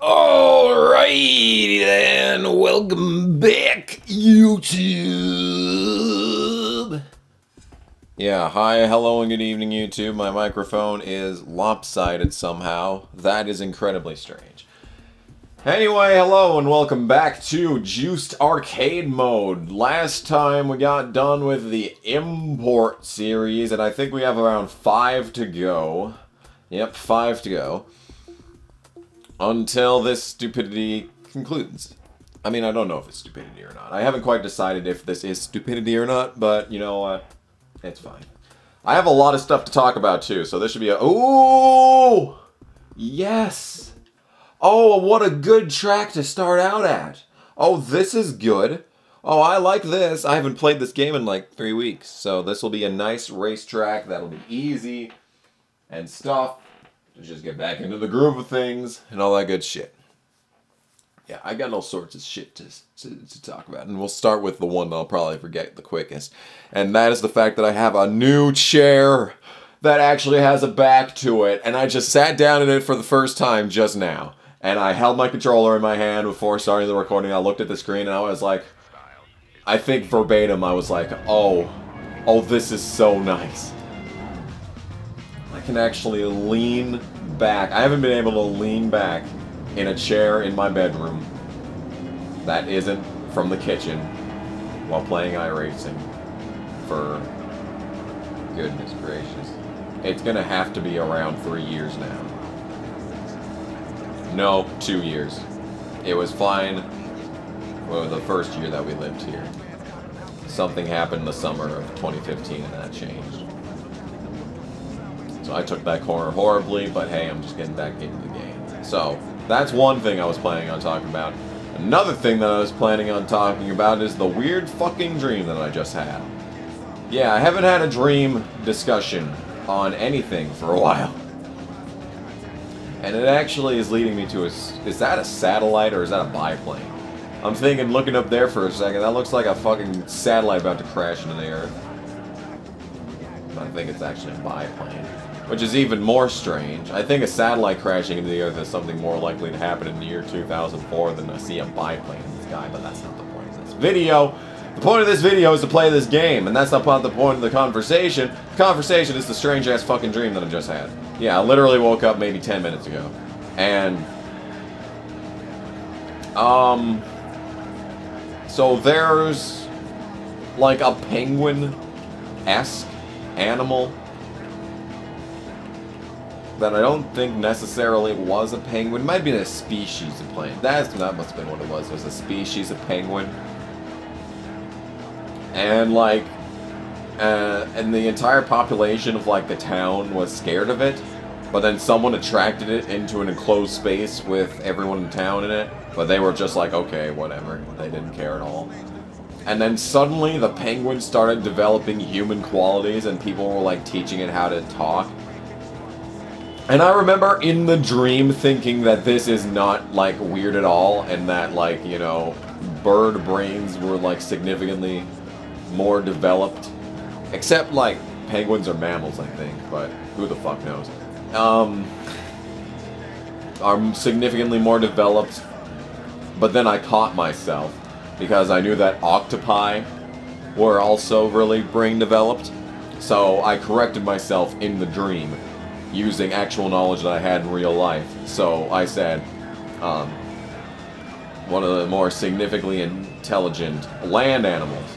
Alrighty then, welcome back, YouTube. Yeah, hi, hello, and good evening, YouTube. My microphone is lopsided somehow. That is incredibly strange. Anyway, hello, and welcome back to Juiced Arcade Mode. Last time we got done with the Import series, and I think we have around 5 to go. Yep, 5 to go. Until this stupidity concludes. I mean, I don't know if it's stupidity or not. I haven't quite decided if this is stupidity or not, but you know what? It's fine. I have a lot of stuff to talk about too, so this should be a... Ooh! Yes! Oh, what a good track to start out at. Oh, this is good. Oh, I like this. I haven't played this game in like 3 weeks, so this will be a nice racetrack that'll be easy and stuff. To just get back into the groove of things and all that good shit. Yeah, I got all sorts of shit to talk about. And we'll start with the one that I'll probably forget the quickest. And that is the fact that I have a new chair that actually has a back to it. And I just sat down in it for the first time just now. And I held my controller in my hand before starting the recording. I looked at the screen and I was like, I think verbatim, I was like, oh, this is so nice. I can actually lean back. I haven't been able to lean back in a chair in my bedroom that isn't from the kitchen while playing iRacing for goodness gracious. It's gonna have to be around 3 years now. No, 2 years. It was fine the first year that we lived here. Something happened the summer of 2015 and that changed. So I took that corner horribly, but hey, I'm just getting back into the game. So, that's one thing I was planning on talking about. Another thing that I was planning on talking about is the weird fucking dream that I just had. Yeah, I haven't had a dream discussion on anything for a while. And it actually is leading me to a... Is that a satellite or is that a biplane? I'm thinking, looking up there for a second, that looks like a fucking satellite about to crash into the Earth. I think it's actually a biplane. Which is even more strange. I think a satellite crashing into the Earth is something more likely to happen in the year 2004 than to see a biplane in the sky, but that's not the point of this video. The point of this video is to play this game, and that's not the point of the conversation. The conversation is the strange-ass fucking dream that I just had. Yeah, I literally woke up maybe 10 minutes ago. And... So there's... like a penguin-esque animal that I don't think necessarily was a penguin. It might be a species of plane. That must have been what it was. It was a species of penguin. And like, and the entire population of like the town was scared of it. But then someone attracted it into an enclosed space with everyone in town in it. But they were just like, okay, whatever. They didn't care at all. And then suddenly the penguin started developing human qualities and people were like teaching it how to talk. And I remember in the dream thinking that this is not, like, weird at all, and that, like, you know, bird brains were, like, significantly more developed. Except, like, penguins are mammals, I think, but who the fuck knows. Are significantly more developed, but then I caught myself, because I knew that octopi were also really brain developed. So I corrected myself in the dream, using actual knowledge that I had in real life. So I said, one of the more significantly intelligent land animals.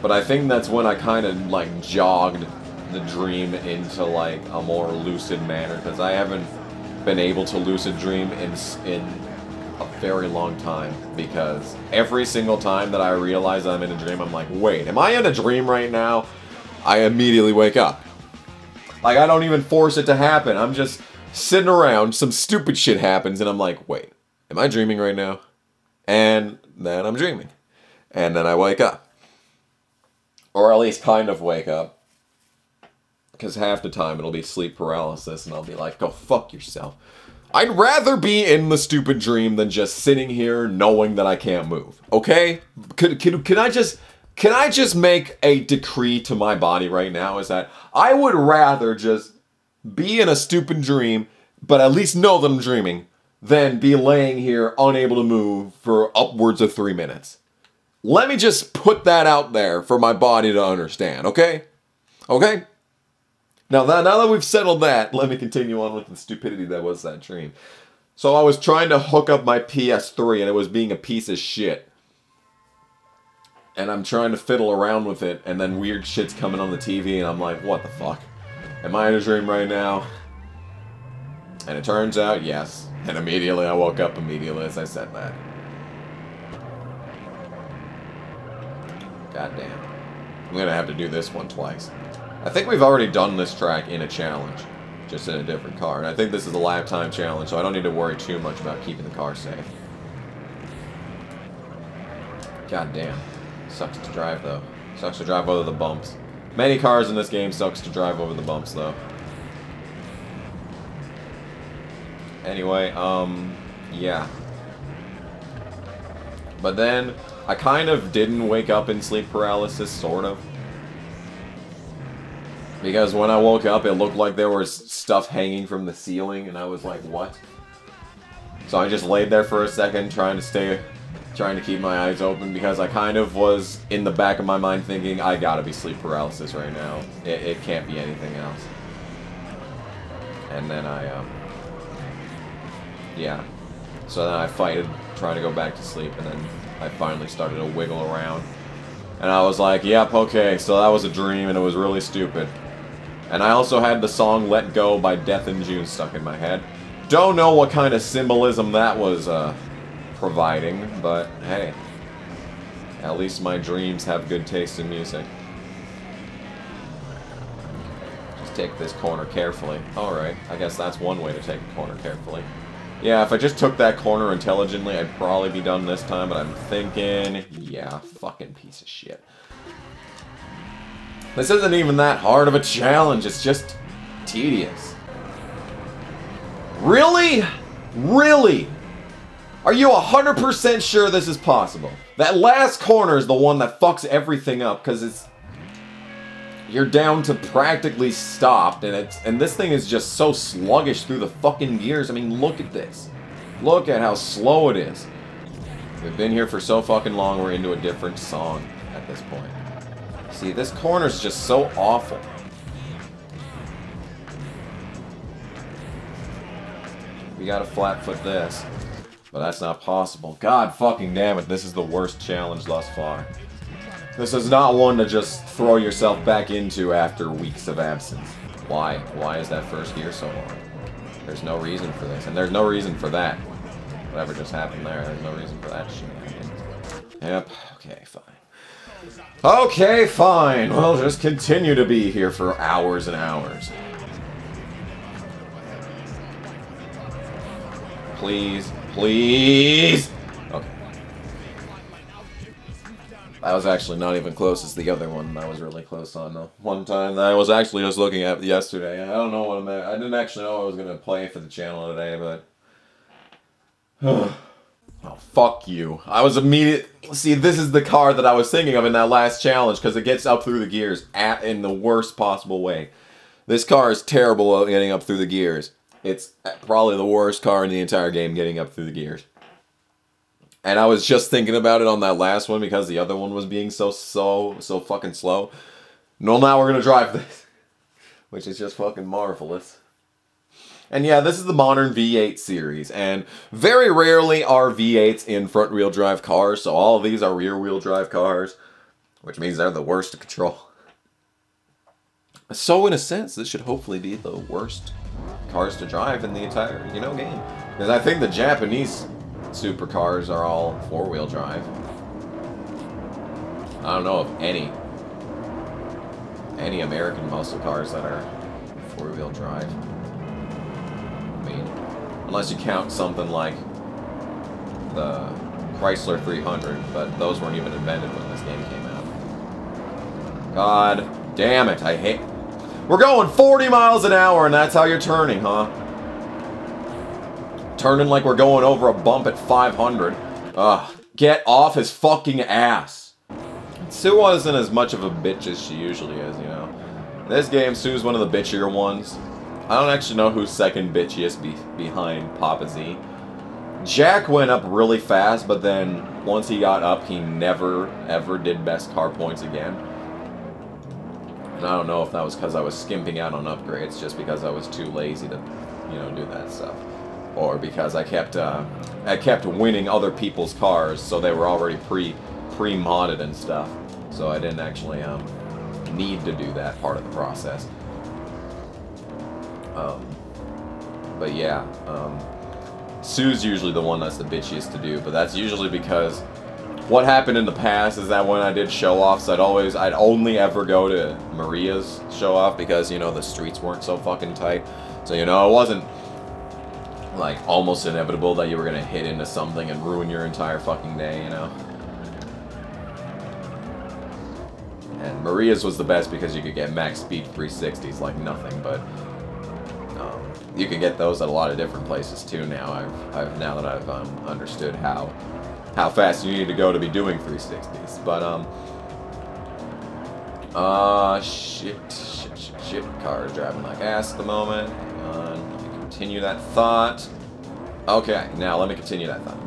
But I think that's when I kind of, like, jogged the dream into, like, a more lucid manner, because I haven't been able to lucid dream in a very long time, because every single time that I realize I'm in a dream, I'm like, wait, am I in a dream right now? I immediately wake up. Like, I don't even force it to happen. I'm just sitting around, some stupid shit happens, and I'm like, wait, am I dreaming right now? And then I'm dreaming. And then I wake up. Or at least kind of wake up. Because half the time it'll be sleep paralysis, and I'll be like, go fuck yourself. I'd rather be in the stupid dream than just sitting here knowing that I can't move. Okay? Can I just make a decree to my body right now? Is that I would rather just be in a stupid dream, but at least know that I'm dreaming, than be laying here unable to move for upwards of 3 minutes. Let me just put that out there for my body to understand, okay? Okay? Now that we've settled that, let me continue on with the stupidity that was that dream. So I was trying to hook up my PS3 and it was being a piece of shit. And I'm trying to fiddle around with it and then weird shit's coming on the TV and I'm like, what the fuck? Am I in a dream right now? And it turns out, yes. And immediately I woke up immediately as I said that. God damn. I'm gonna have to do this one twice. I think we've already done this track in a challenge, just in a different car. And I think this is a lap time challenge, so I don't need to worry too much about keeping the car safe. God damn. Sucks to drive, though. Sucks to drive over the bumps. Many cars in this game sucks to drive over the bumps, though. Anyway, yeah. But then, I kind of didn't wake up in sleep paralysis, sort of. Because when I woke up, it looked like there was stuff hanging from the ceiling, and I was like, what? So I just laid there for a second, trying to keep my eyes open, because I kind of was in the back of my mind thinking, I gotta be sleep paralysis right now. It can't be anything else. And then yeah. So then I fighted, trying to go back to sleep, and then I finally started to wiggle around. And I was like, yep, okay, so that was a dream, and it was really stupid. And I also had the song Let Go by Death in June stuck in my head. Don't know what kind of symbolism that was providing, but hey. At least my dreams have good taste in music. Just take this corner carefully. Alright, I guess that's one way to take a corner carefully. Yeah, if I just took that corner intelligently, I'd probably be done this time, but I'm thinking, yeah, fucking piece of shit. This isn't even that hard of a challenge, it's just tedious. Really? Really? Are you 100% sure this is possible? That last corner is the one that fucks everything up, because it's... You're down to practically stopped, and this thing is just so sluggish through the fucking gears. I mean, look at this. Look at how slow it is. We've been here for so fucking long, we're into a different song at this point. See, this corner's just so awful. We gotta flat foot this. But that's not possible. God fucking damn it, this is the worst challenge thus far. This is not one to just throw yourself back into after weeks of absence. Why? Why is that first gear so long? There's no reason for this, and there's no reason for that. Whatever just happened there, there's no reason for that shit. Yep, okay, fine. Okay, fine. We'll just continue to be here for hours and hours. Please, please! Okay. That was actually not even close as the other one that was really close on, though. One time that I was actually just looking at yesterday. I don't know what I didn't actually know I was going to play for the channel today, but... Oh, fuck you. I was See, this is the car that I was thinking of in that last challenge, because it gets up through the gears in the worst possible way. This car is terrible at getting up through the gears. It's probably the worst car in the entire game getting up through the gears. And I was just thinking about it on that last one because the other one was being so fucking slow. Well, now we're gonna drive this. Which is just fucking marvelous. And yeah, this is the modern V8 series, and very rarely are V8s in front-wheel drive cars, so all of these are rear-wheel drive cars, which means they're the worst to control. So in a sense, this should hopefully be the worst cars to drive in the entire, game. Because I think the Japanese supercars are all four-wheel drive. I don't know of any American muscle cars that are four-wheel drive. I mean, unless you count something like the Chrysler 300, but those weren't even invented when this game came out. God damn it, I hate... We're going 40 miles an hour and that's how you're turning, huh? Turning like we're going over a bump at 500. Ugh, get off his fucking ass. Sue wasn't as much of a bitch as she usually is, This game, Sue's one of the bitchier ones. I don't actually know who's second bitchiest behind Papa Z. Jack went up really fast, but then once he got up, he never, ever did best car points again. And I don't know if that was because I was skimping out on upgrades, just because I was too lazy to, you know, do that stuff. Or because I kept winning other people's cars, so they were already pre-modded and stuff. So I didn't actually need to do that part of the process. But yeah, Sue's usually the one that's the bitchiest to do, but that's usually because what happened in the past is that when I did show-offs, I'd only ever go to Maria's show-off because, you know, the streets weren't so fucking tight. So, you know, it wasn't, like, almost inevitable that you were gonna hit into something and ruin your entire fucking day, you know? And Maria's was the best because you could get max speed 360s like nothing, but you can get those at a lot of different places too now. Now that I've understood how fast you need to go to be doing 360s. But shit. Car is driving like ass at the moment. Hang on, let me continue that thought. Okay, now let me continue that thought.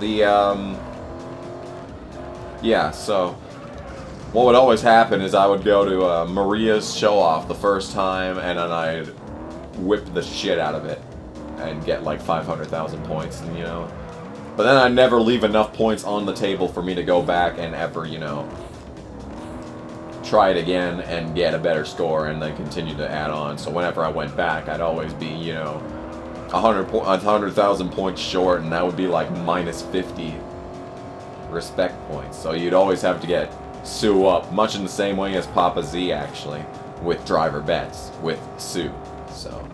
Yeah, so what would always happen is I would go to Maria's show-off the first time, and then I'd whip the shit out of it and get like 500,000 points, and, you know. But then I'd never leave enough points on the table for me to go back and ever, you know, try it again and get a better score and then continue to add on. So whenever I went back, I'd always be, you know, 100,000 points short, and that would be like minus 50 respect points. So you'd always have to get Sue up, much in the same way as Papa Z, actually, with driver bets with Sue. So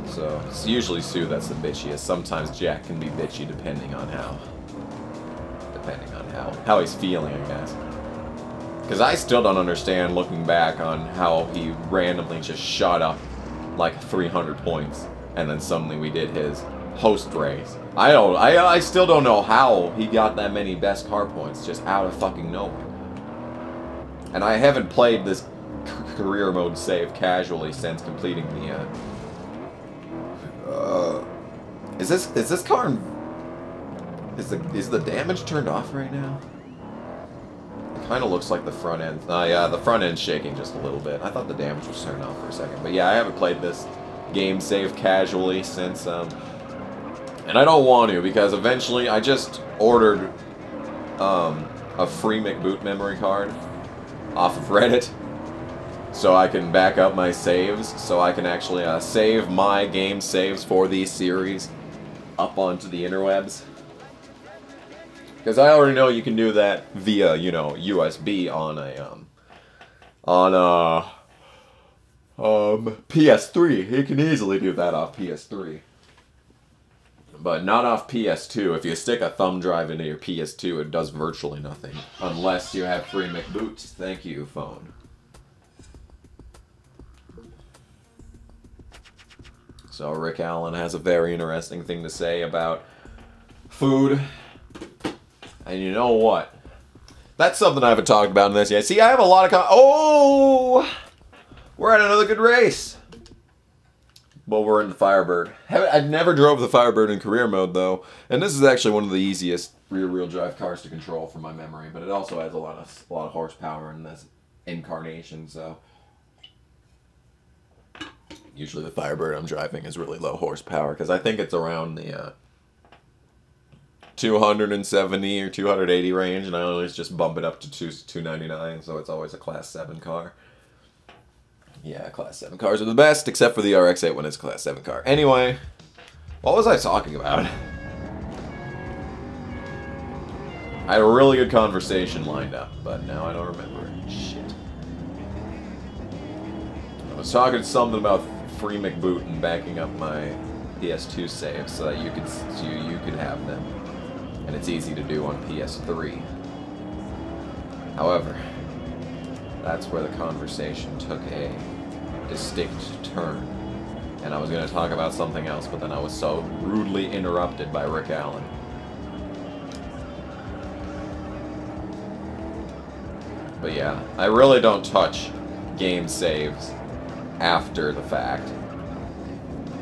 so it's usually Sue that's the bitchiest. Sometimes Jack can be bitchy depending on how he's feeling, I guess. Because I still don't understand, looking back, on how he randomly just shot up like 300 points, and then suddenly we did his host race. I still don't know how he got that many best car points just out of fucking nowhere. And I haven't played this career mode save casually since completing the is this car, is the damage turned off right now? It kind of looks like the front end. Yeah, the front end's shaking just a little bit. I thought the damage was turned off for a second. But yeah, I haven't played this game save casually since, and I don't want to, because eventually I just ordered a free McBoot memory card off of Reddit, so I can back up my saves, so I can actually save my game saves for these series up onto the interwebs. Because I already know you can do that via, you know, USB on a PS3. You can easily do that off PS3. But not off PS2. If you stick a thumb drive into your PS2, it does virtually nothing. Unless you have free McBoots. Thank you, phone. So Rick Allen has a very interesting thing to say about food. And you know what? That's something I haven't talked about in this yet. See, I have a lot of oh! We're at another good race. Well, we're in the Firebird. I never drove the Firebird in career mode, though. And this is actually one of the easiest rear-wheel drive cars to control from my memory. But it also has a lot of horsepower in this incarnation, so usually the Firebird I'm driving is really low horsepower, because I think it's around the 270 or 280 range, and I always just bump it up to 299, so it's always a Class 7 car. Yeah, Class 7 cars are the best, except for the RX-8 when it's a Class 7 car. Anyway, what was I talking about? I had a really good conversation lined up, but now I don't remember it. Shit. I was talking something about free McBoot and backing up my PS2 saves so that you could have them. And it's easy to do on PS3. However, that's where the conversation took a distinct turn. And I was going to talk about something else, but then I was so rudely interrupted by Rick Allen. But yeah, I really don't touch game saves after the fact.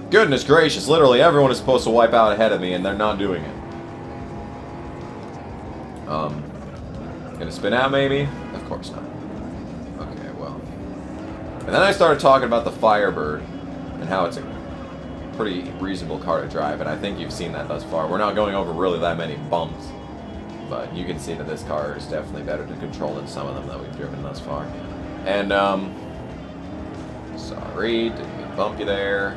Goodness gracious, literally everyone is supposed to wipe out ahead of me, and they're not doing it. Gonna spin out, maybe? Of course not. Okay, well. And then I started talking about the Firebird, and how it's a pretty reasonable car to drive, and I think you've seen that thus far. We're not going over really that many bumps, but you can see that this car is definitely better to control than some of them that we've driven thus far. And, sorry, didn't mean to bump you there.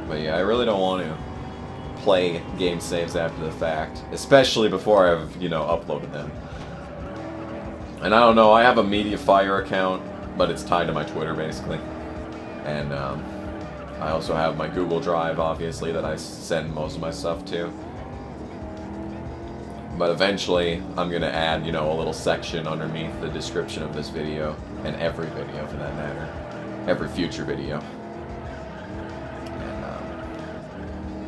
But yeah, I really don't want to play game saves after the fact, especially before I've, you know, uploaded them. And I don't know, I have a MediaFire account, but it's tied to my Twitter, basically. And, I also have my Google Drive, obviously, that I send most of my stuff to. But eventually, I'm going to add, you know, a little section underneath the description of this video, and every video, for that matter. Every future video.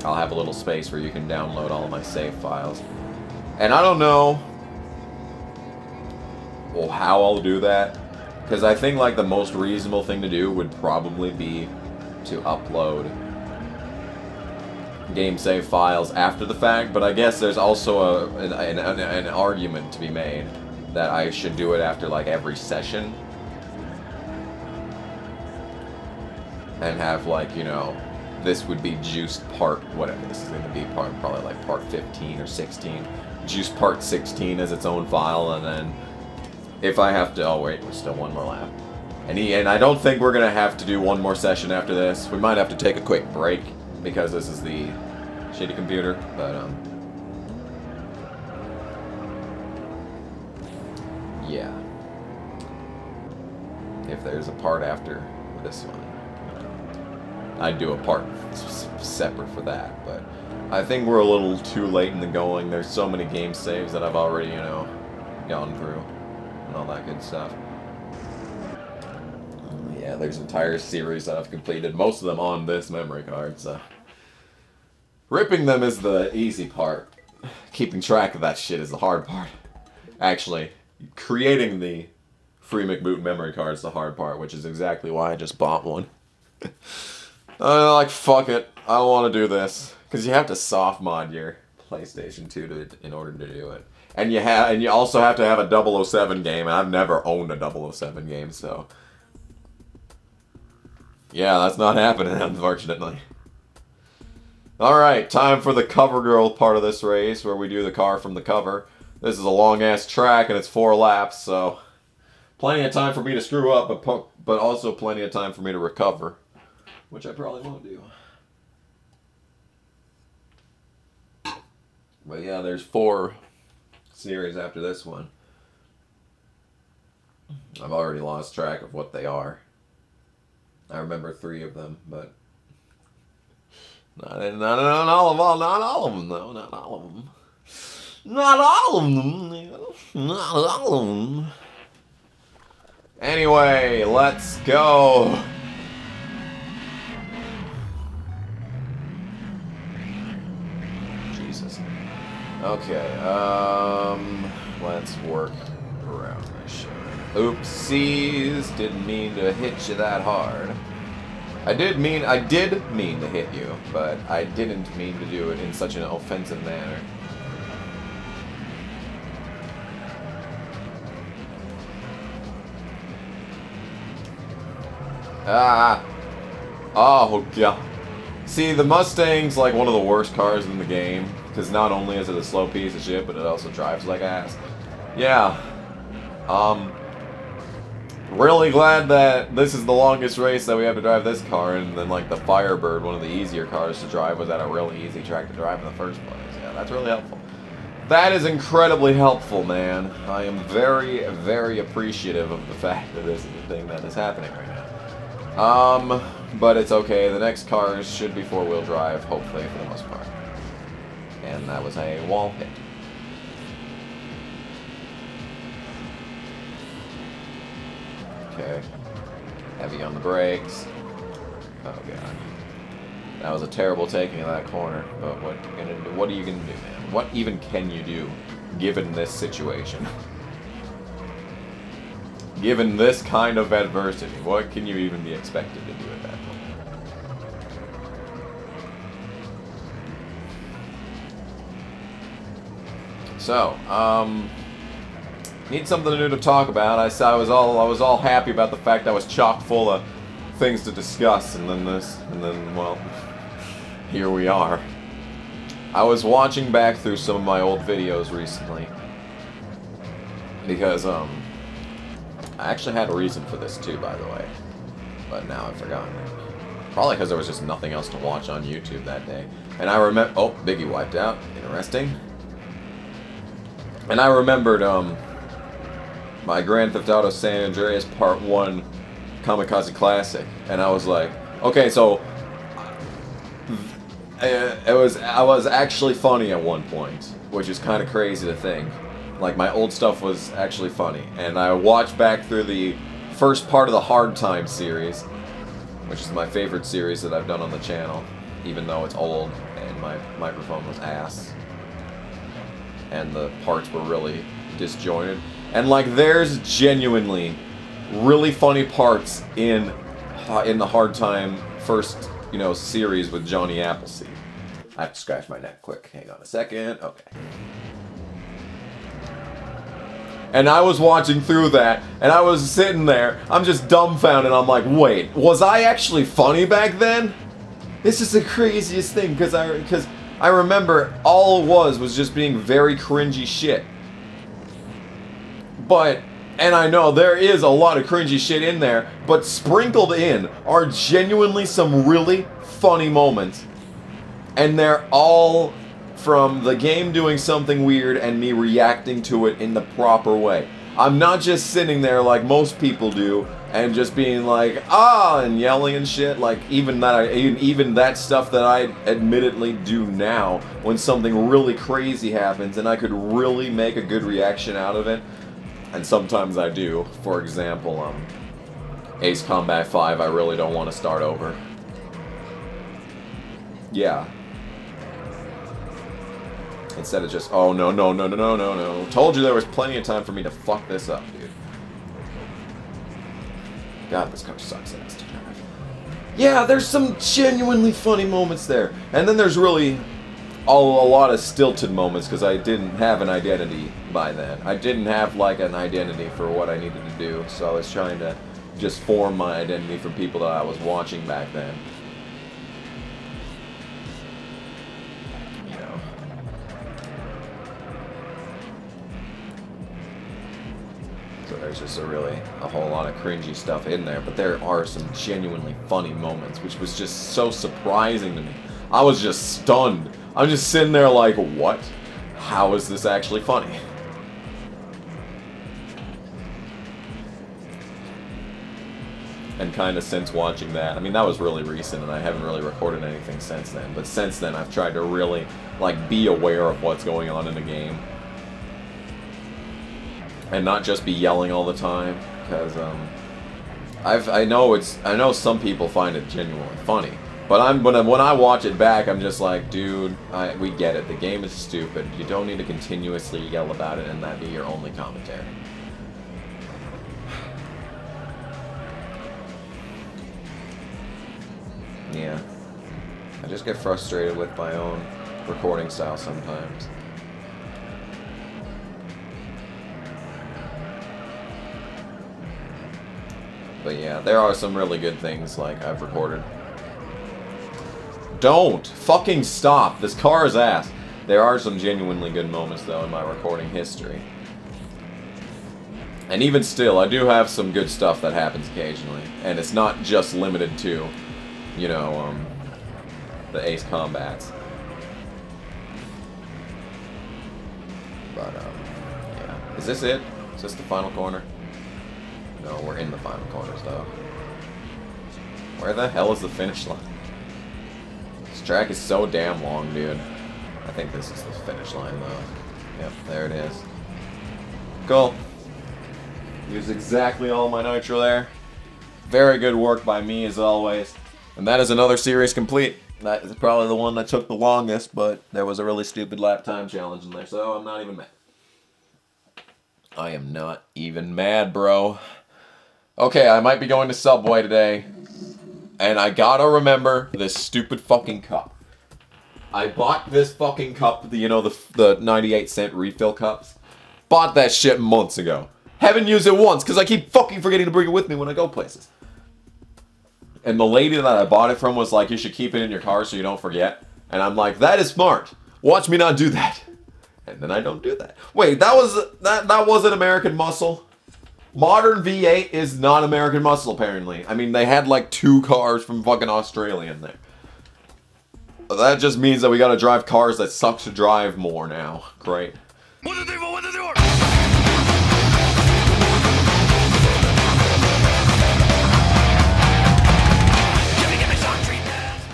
I'll have a little space where you can download all of my save files. And I don't know how I'll do that, because I think like the most reasonable thing to do would probably be to upload game save files after the fact, but I guess there's also an argument to be made that I should do it after like every session and have like, you know, this would be juiced part, whatever this is going to be, probably like part 15 or 16. Juiced part 16 as its own file, and then if I have to, oh wait, there's still one more lap. And I don't think we're going to have to do one more session after this. We might have to take a quick break, because this is the shitty computer, but, yeah. If there's a part after this one, I'd do a part separate for that, but I think we're a little too late in the going. There's so many game saves that I've already, you know, gone through, and all that good stuff. Yeah, there's an entire series that I've completed, most of them on this memory card, so ripping them is the easy part. Keeping track of that shit is the hard part. Actually, creating the free McBoot memory card is the hard part, which is exactly why I just bought one. Like, fuck it. I don't want to do this. Because you have to soft mod your PlayStation 2 in order to do it. And you also have to have a 007 game, and I've never owned a 007 game, so yeah, that's not happening, unfortunately. Alright, time for the cover girl part of this race, where we do the car from the cover. This is a long-ass track, and it's 4 laps, so plenty of time for me to screw up, but also plenty of time for me to recover. Which I probably won't do. But yeah, there's 4 series after this one. I've already lost track of what they are. I remember 3 of them, but not all of them. Not all of them, though. Not all of them. Not all of them. Not all of them. Anyway, let's go. Okay, let's work around this shit. Oopsies, didn't mean to hit you that hard. I did mean to hit you, but I didn't mean to do it in such an offensive manner. Ah! Oh, God. See, the Mustang's like one of the worst cars in the game. Because not only is it a slow piece of shit, but it also drives like ass. Yeah. Really glad that this is the longest race that we have to drive this car, and then like the Firebird, one of the easier cars to drive, was at a really easy track to drive in the first place. Yeah, that's really helpful. That is incredibly helpful, man. I am very, very appreciative of the fact that this is the thing that is happening right now. But it's okay. The next cars should be 4-wheel drive, hopefully, for the most part. And that was a wall hit. Okay. Heavy on the brakes. Oh, God. That was a terrible taking of that corner. But what are you gonna do, man? What even can you do, given this situation? Given this kind of adversity, what can you even be expected to do at that point? So, need something new to talk about. I was all happy about the fact I was chock full of things to discuss, and then well, here we are. I was watching back through some of my old videos recently because I actually had a reason for this too, by the way, but now I've forgotten it. Probably because there was just nothing else to watch on YouTube that day. And I remember, oh, Biggie wiped out. Interesting. And I remembered my Grand Theft Auto San Andreas Part 1 Kamikaze Classic, and I was like, okay, so I was actually funny at one point, which is kind of crazy to think. Like, my old stuff was actually funny, and I watched back through the first part of the Hard Time series, which is my favorite series that I've done on the channel, even though it's old and my microphone was ass and the parts were really disjointed. And like, there's genuinely really funny parts in the Hard Time first, you know, series with Johnny Appleseed. I have to scratch my neck quick. Hang on a second. Okay. And I was watching through that, and I was sitting there, I'm just dumbfounded. I'm like, wait, was I actually funny back then? This is the craziest thing, because I remember all it was just being very cringy shit. But, and I know there is a lot of cringy shit in there, but sprinkled in are genuinely some really funny moments. And they're all from the game doing something weird and me reacting to it in the proper way. I'm not just sitting there like most people do and just being like, ah, and yelling and shit. Like, even that stuff that I admittedly do now when something really crazy happens and I could really make a good reaction out of it. And sometimes I do. For example, Ace Combat 5, I really don't want to start over. Yeah. Instead of just, oh, no, no, no, no, no, no, no. Told you there was plenty of time for me to fuck this up, dude. God, this car sucks ass to drive. Yeah, there's some genuinely funny moments there. And then there's really a lot of stilted moments because I didn't have an identity by then. I didn't have, like, an identity for what I needed to do. So I was trying to just form my identity from people that I was watching back then. So there's just a whole lot of cringy stuff in there, but there are some genuinely funny moments, which was just so surprising to me. I was just stunned. I'm just sitting there like, what? How is this actually funny? And kind of since watching that, I mean, that was really recent, and I haven't really recorded anything since then, but since then I've tried to really, like, be aware of what's going on in the game. And not just be yelling all the time, because I know some people find it genuinely funny, but when I watch it back, I'm just like, dude, we get it. The game is stupid. You don't need to continuously yell about it and that be your only commentary. Yeah, I just get frustrated with my own recording style sometimes. But yeah, there are some really good things, like, I've recorded. Don't! Fucking stop! This car is ass! There are some genuinely good moments, though, in my recording history. And even still, I do have some good stuff that happens occasionally. And it's not just limited to, you know, the Ace Combats. But, yeah. Is this it? Is this the final corner? No, we're in the final corners, though. Where the hell is the finish line? This track is so damn long, dude. I think this is the finish line, though. Yep, there it is. Cool. Used exactly all my nitro there. Very good work by me, as always. And that is another series complete. That is probably the one that took the longest, but there was a really stupid lap time challenge in there, so I'm not even mad. I am not even mad, bro. Okay, I might be going to Subway today. And I gotta remember this stupid fucking cup. I bought this fucking cup, the 98-cent refill cups. Bought that shit months ago. Haven't used it once, because I keep fucking forgetting to bring it with me when I go places. And the lady that I bought it from was like, you should keep it in your car so you don't forget. And I'm like, that is smart. Watch me not do that. And then I don't do that. Wait, that wasn't American Muscle? Modern V8 is not American Muscle, apparently. I mean, they had like 2 cars from fucking Australia in there. That just means that we gotta drive cars that suck to drive more now. Great.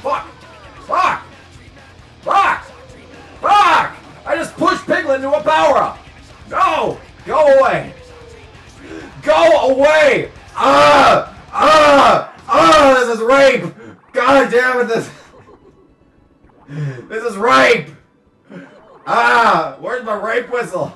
Fuck! Fuck! Fuck! Fuck! I just pushed Piglet into a power-up! No! Go away! Go away! This is rape! God damn it, this is rape! Where's my rape whistle?